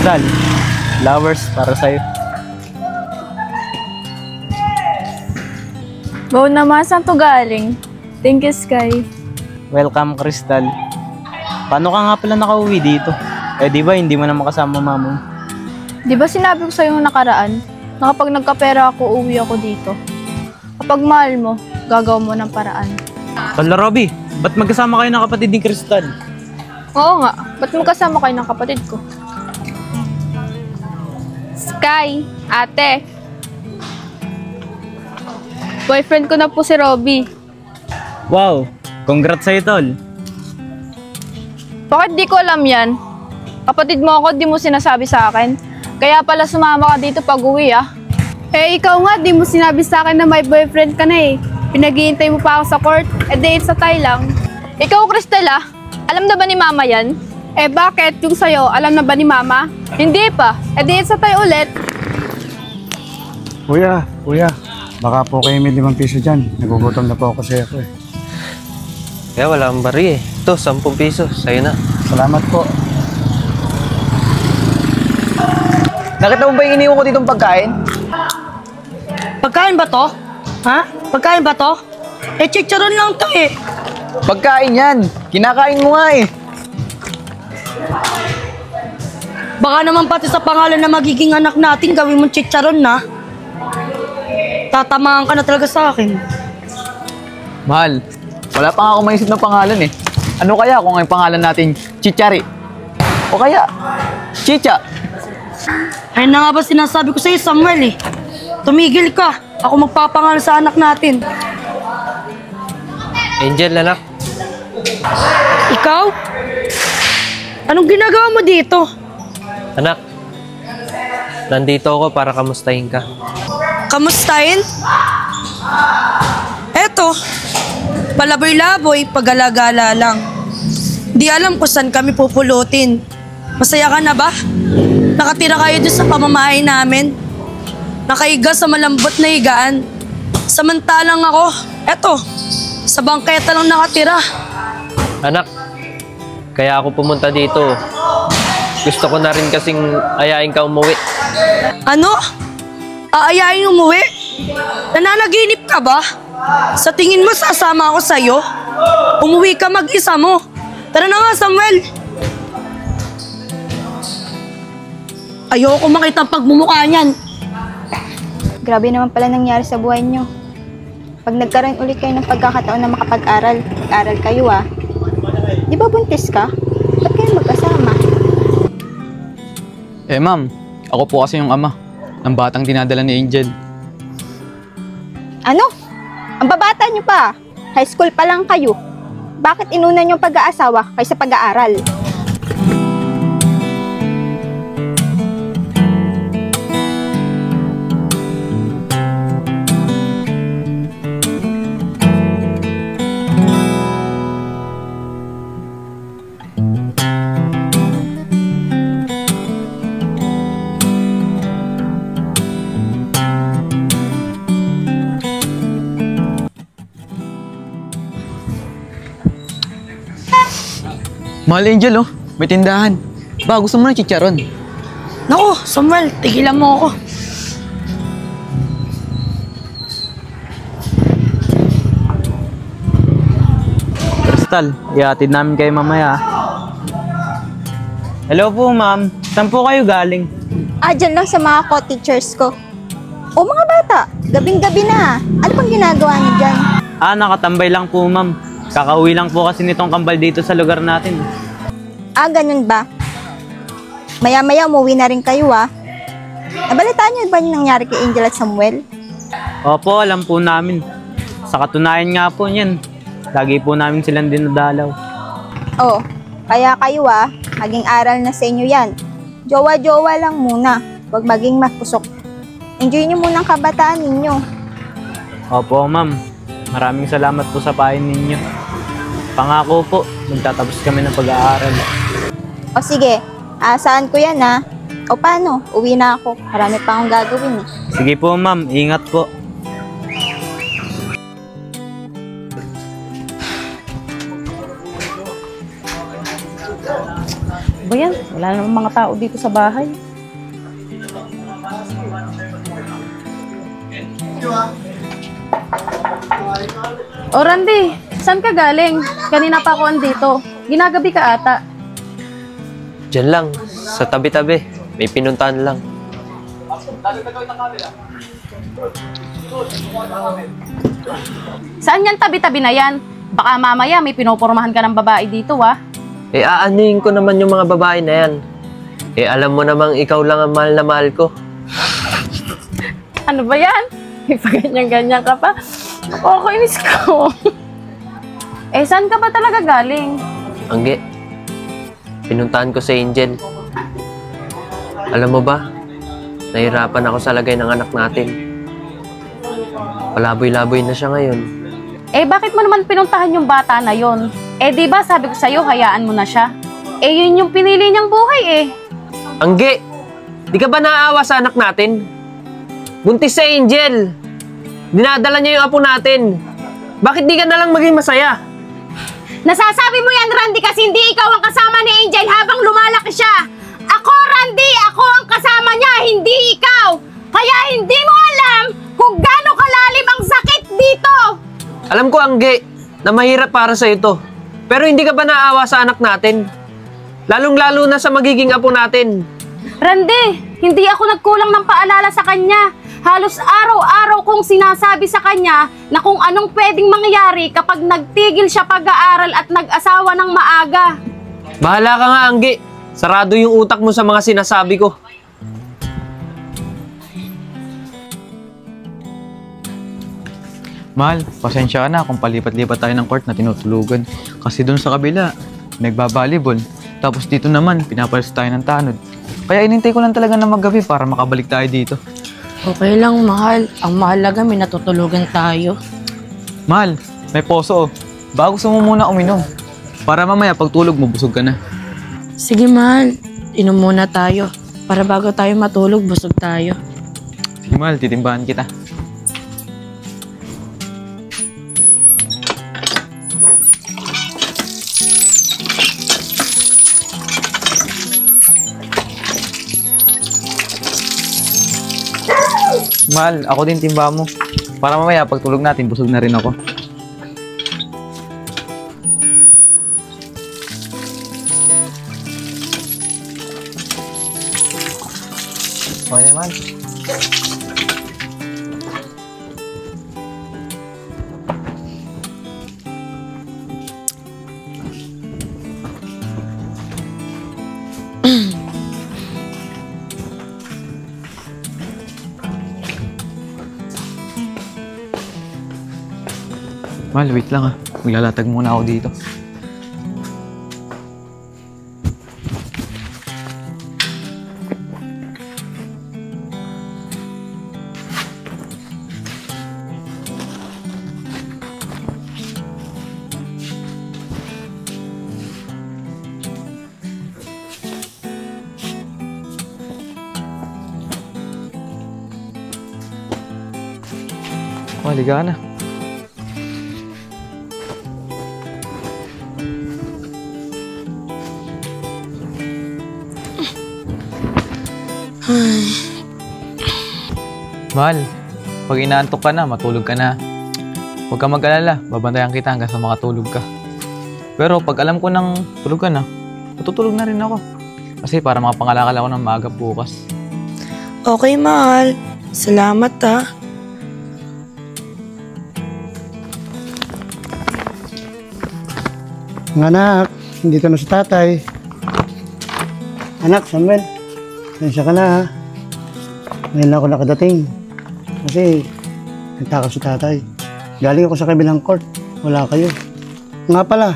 Crystal, flowers para sa'yo. Wow naman, saan to galing? Thank you, Sky. Welcome, Crystal. Paano ka nga pala nakauwi dito? Eh di ba hindi mo na makasama mama mo? Di ba sinabi ko sa'yo yung nakaraan na kapag nagkapera ako, uwi ako dito? Kapag mahal mo, gagawa mo ng paraan. Hala, Robby, ba't magkasama kayo ng kapatid ni Crystal? Oo nga, ba't magkasama kayo ng kapatid ko? Sky, ate. Boyfriend ko na po si Robby. Wow, congrats sa'yo, tol. Bakit di ko alam yan? Kapatid mo ako, di mo sinasabi sa akin. Kaya pala sumama ka dito pag uwi, ah. Eh, ikaw nga, di mo sinabi sa akin na may boyfriend ka na eh. Pinag-iintay mo pa ako sa court, date sa Thai lang. Ikaw, Crystal, ah. Alam na ba ni Mama yan? Eh, bakit? Yung sa'yo, alam na ba ni Mama? Hindi pa. Date sa Thai ulit. Kuya, baka po kayo may 5 piso dyan. Nagugutom na po ako kasi ako eh. Kaya wala akong bari eh. Ito, 10 piso. Sa'yo na. Salamat po. Nakita mo ba yung iniwan ko ditong pagkain? Pagkain ba to? Ha? Pagkain ba to? Eh, chicharon lang to eh. Pagkain yan. Kinakain mo nga eh. Baka naman pati sa pangalan na magiging anak natin, gawin mong chicharon na. Tatamaan ka na talaga sa akin. Mahal, wala pa nga ako maisip ng pangalan eh. Ano kaya kung ang pangalan natin Chichari? O kaya, Chicha? Ayun na nga ba sinasabi ko sa'yo, Samuel eh. Tumigil ka. Ako magpapangalan sa anak natin. Angel, anak. Ikaw? Anong ginagawa mo dito? Anak, nandito ako para kamustahin ka. Kamustahin? Eto, palaboy-laboy, pag-alagala lang. Di alam kung saan kami pupulutin. Masaya ka na ba? Nakatira kayo doon sa pamamahay namin. Nakaiga sa malambot na higaan. Samantalang ako, eto, sa bangketa lang nakatira. Anak, kaya ako pumunta dito. Gusto ko na rin kasing ayain ka umuwi. Ano? Aayain umuwi? Nananaginip ka ba? Sa tingin mo sasama ako sa'yo? Umuwi ka mag-isa mo. Tara na nga, Samuel. Ayoko makita ang pagmumukha niyan. Grabe naman pala nangyari sa buhay niyo. Pag nagkaroon ulit kayo ng pagkakataon na makapag-aral, mag-aral kayo ah. Di ba buntis ka? Ba't kayo magkasama? Eh ma'am, ako po kasi yung ama ng batang dinadala ni Angel. Ano? Ang babata niyo pa. High school pa lang kayo. Bakit inuna niyo pag-aasawa kaysa pag-aaral? Mahal Angel oh, may tindahan. Ba, gusto mo ng chicharon? Naku, Samuel, tigilan mo ako. Crystal, ihatid namin kayo mamaya. Hello po, ma'am. Saan po kayo galing? Dyan lang sa mga co-teachers ko. O mga bata, gabing-gabi na. Ano pang ginagawa niyo dyan? Nakatambay lang po, ma'am. Kakauwi lang po kasi nitong kambal dito sa lugar natin. Ganun ba? Maya-maya umuwi na rin kayo ah. Nabalitaan niyo ba yung nangyari kay Angel at Samuel? Opo, alam po namin. Sa katunayan nga po niyan, lagi po namin silang dinadalaw. Oh, kaya kayo ah, maging aral na sa inyo yan. Jowa-jowa lang muna, huwag maging mapusok. Enjoy niyo muna ang kabataan ninyo. Opo, ma'am. Maraming salamat po sa payo ninyo. Pangako po, magtatapos kami ng pag-aaral. O sige, saan ko yan ha? O paano? Uwi na ako. Marami pa akong gagawin eh. Sige po, ma'am. Ingat po. Ba ba yan? Wala namang mga tao dito sa bahay. O Randy, saan ka galing? Kanina pa ako andito. Ginagabi ka ata. Diyan lang, sa tabi-tabi. May pinuntahan lang. Saan yan tabi-tabi na yan? Baka mamaya may pinopormahan ka ng babae dito, ha? Aanuhin ko naman yung mga babae na yan. Alam mo namang ikaw lang ang mahal na mahal ko. Ano ba yan? Ipaganyan-ganyan ka pa. Ako, inis ko. Saan ka ba talaga galing? Angge, pinuntahan ko si Angel. Alam mo ba, nahirapan ako sa lagay ng anak natin. Palaboy-laboy na siya ngayon. Bakit mo naman pinuntahan yung bata na yon? Di ba sabi ko sa'yo, hayaan mo na siya? Yun yung pinili niyang buhay Angge, di ka ba naaawa sa anak natin? Buntis si Angel. Dinadala niya yung apo natin. Bakit di ka nalang maging masaya? Nasasabi mo yan, Randy, kasi hindi ikaw ang kasama ni Angel habang lumalaki siya. Ako, Randy, ako ang kasama niya, hindi ikaw. Kaya hindi mo alam kung gaano kalalim ang sakit dito. Alam ko, Angge, na mahirap para sa ito. Pero hindi ka ba naawa sa anak natin? Lalong-lalo na sa magiging apo natin. Randy, hindi ako nagkulang ng paalala sa kanya. Halos araw-araw kong sinasabi sa kanya na kung anong pwedeng mangyari kapag nagtigil siya pag-aaral at nag-asawa ng maaga. Bahala ka nga, Angge. Sarado yung utak mo sa mga sinasabi ko. Mahal, pasensya ka na kung palipat-lipat tayo ng court na tinutulugan. Kasi doon sa kabila, nagbabalibol. Tapos dito naman, pinapalis tayo ng tanod. Kaya inintay ko lang talaga na maggabi para makabalik tayo dito. Okay lang, mahal. Ang mahalaga, may natutulugan tayo. Mahal, may poso. Bago gusto mo muna uminom. Para mamaya pagtulog mo, busog ka na. Sige, mahal. Inom muna tayo. Para bago tayo matulog, busog tayo. Sige mahal, titimbahan kita. Mahal, ako din timba mo. Para mamaya pagtulog natin, busog na rin ako. Okay, mahal. Mahal, wait lang ah. Maglalatag muna ako dito. Liga ka na. Mahal, pag inaantok ka na, matulog ka na. Huwag ka mag-alala, babantayan kita hanggang sa makatulog ka. Pero pag alam ko nang tulog ka na, matutulog na rin ako. Kasi para makapangalakal ako ng maaga bukas. Okay, mahal. Salamat, ha. Anak, dito na si tatay. Anak, Samuel, sensya ka na ha. Ngayon lang ako nakadating. Kasi nagtakas si tatay. Galing ako sa kabilang court. Wala kayo. Nga pala,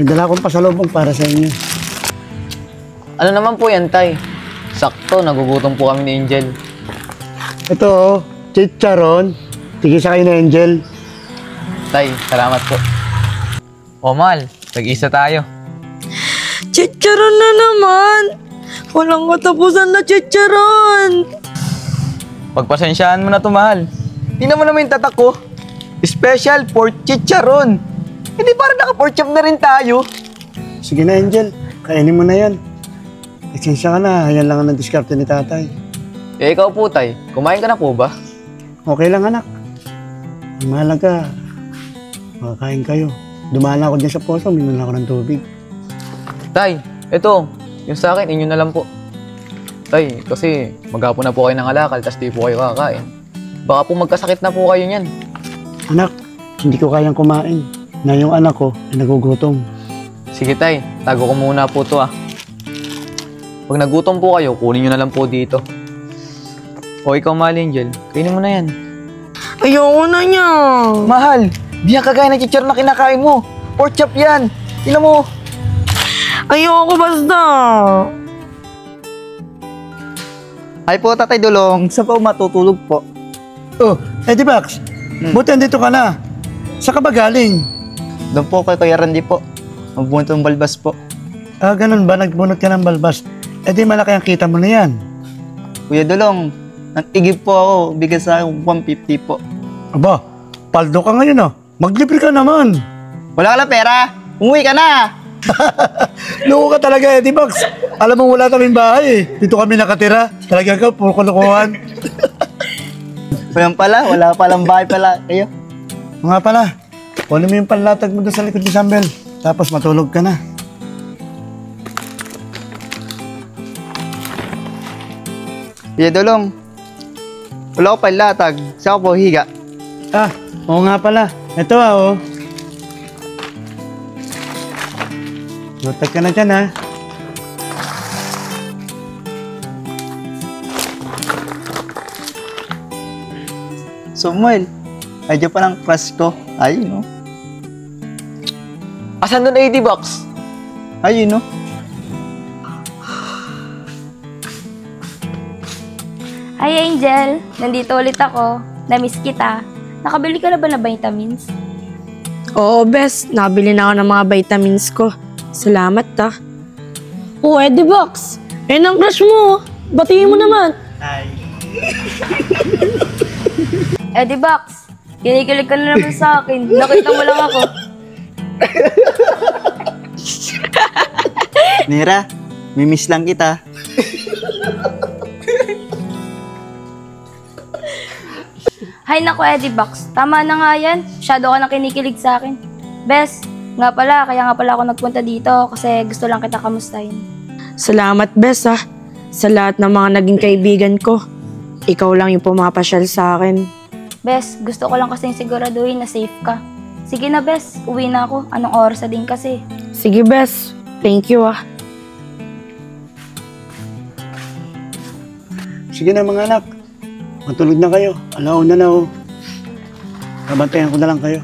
nagdala akong pasalubong para sa inyo. Ano naman po yan, Tay? Sakto, nagugutom po kami ni Angel. Ito, chicharon. Tigisa kayo na Angel. Tay, salamat po. O, Mahal, tag-isa tayo. Chicharon na naman! Walang katapusan na chicharon! Pagpasensyaan mo na to, Mahal. Tingnan mo naman yung tatak ko. Special pork chicharon. Hindi parang naka-pork chop na rin tayo. Sige na Angel, kainin mo na yan. Eksensya ka na, yan lang ang diskarte ni tatay. Eh, ikaw po, tay. Kumain ka na po ba? Okay lang anak. Ang mahalaga, makakain kayo. Dumaan ako dyan sa poso, minun ako ng tubig. Tay, ito. Yung sa akin, inyo na lang po. Tay, kasi maghapon na po kayo ng alakal, tas di po kayo kakain. Baka po magkasakit na po kayo niyan. Anak, hindi ko kayang kumain. Na yung anak ko ay nagugutom. Sige, tay. Tago ko muna po to, ah. Pag nagutom po kayo, kunin nyo na lang po dito. O ikaw, Mahal Angel, kainin mo na yan. Ayoko na niya. Mahal, di yan kagaya ng chichar na kinakain mo. Pork chop yan. Tingnan mo. Ayoko basta. Ay po, Tatay Dulong. Saan po matutulog po? Oh, Eddie Bax, buti andito ka na. Saan ka ba galing? Doon po kay Kuya Randy po. Magbunot ng balbas po. Ah, ganun ba? Nagbunot ka ng balbas. Eh di malaki ang kita mo na yan. Kuya Dulong, nag-igib po ako. Bigay sa akin 150 po. Aba, paldo ka ngayon ah. Maglibre ka naman. Wala ka lang pera. Umuwi ka na. Loko ka talaga, Eddie Bax. Alam mo, wala kaming bahay eh. Dito kami nakatira. Talaga ka, puro kalokohan. Walang pala, wala palang bahay pala kayo. Mga pala, kunin mo yung panlatag mo doon sa likod ni Sambel. Tapos matulog ka na. Kuya Dulong, wala ko palatag. Saan ko po higa? Ah, oo nga pala. Ito ah, oh. Lutag ka na dyan, ha? Samuel, ayun pa ng crush ko. Ayun, no? Asan doon 80 bucks? Ayun, no? Hi Angel, nandito ulit ako. Namiss kita. Nakabili ka na ba na vitamins? Oo, bes. Nabili na ako ng mga vitamins ko. Salamat, ta. Oh, Eddie Box. Yan ang crush mo. Batiin mo naman. Eddie Box, kinikilig ka na naman sa akin. Nakita mo lang ako. Nera, mimiss lang kita. Hay nako Eddie Box, tama na nga yan. Masyado ka na kinikilig sa akin. Bes, nga pala, kaya nga pala ako nagpunta dito kasi gusto lang kita kamustahin. Salamat, bes, ha. Sa lahat ng mga naging kaibigan ko. Ikaw lang yung pumapasyal sa akin. Bes, gusto ko lang kasing siguraduhin na safe ka. Sige na, Bes. Uwi na ako. Anong oras na din kasi? Sige, bes. Thank you, ah. Sige na mga anak. Matulog na kayo. Alauna na oh. Babantayan ko na lang kayo.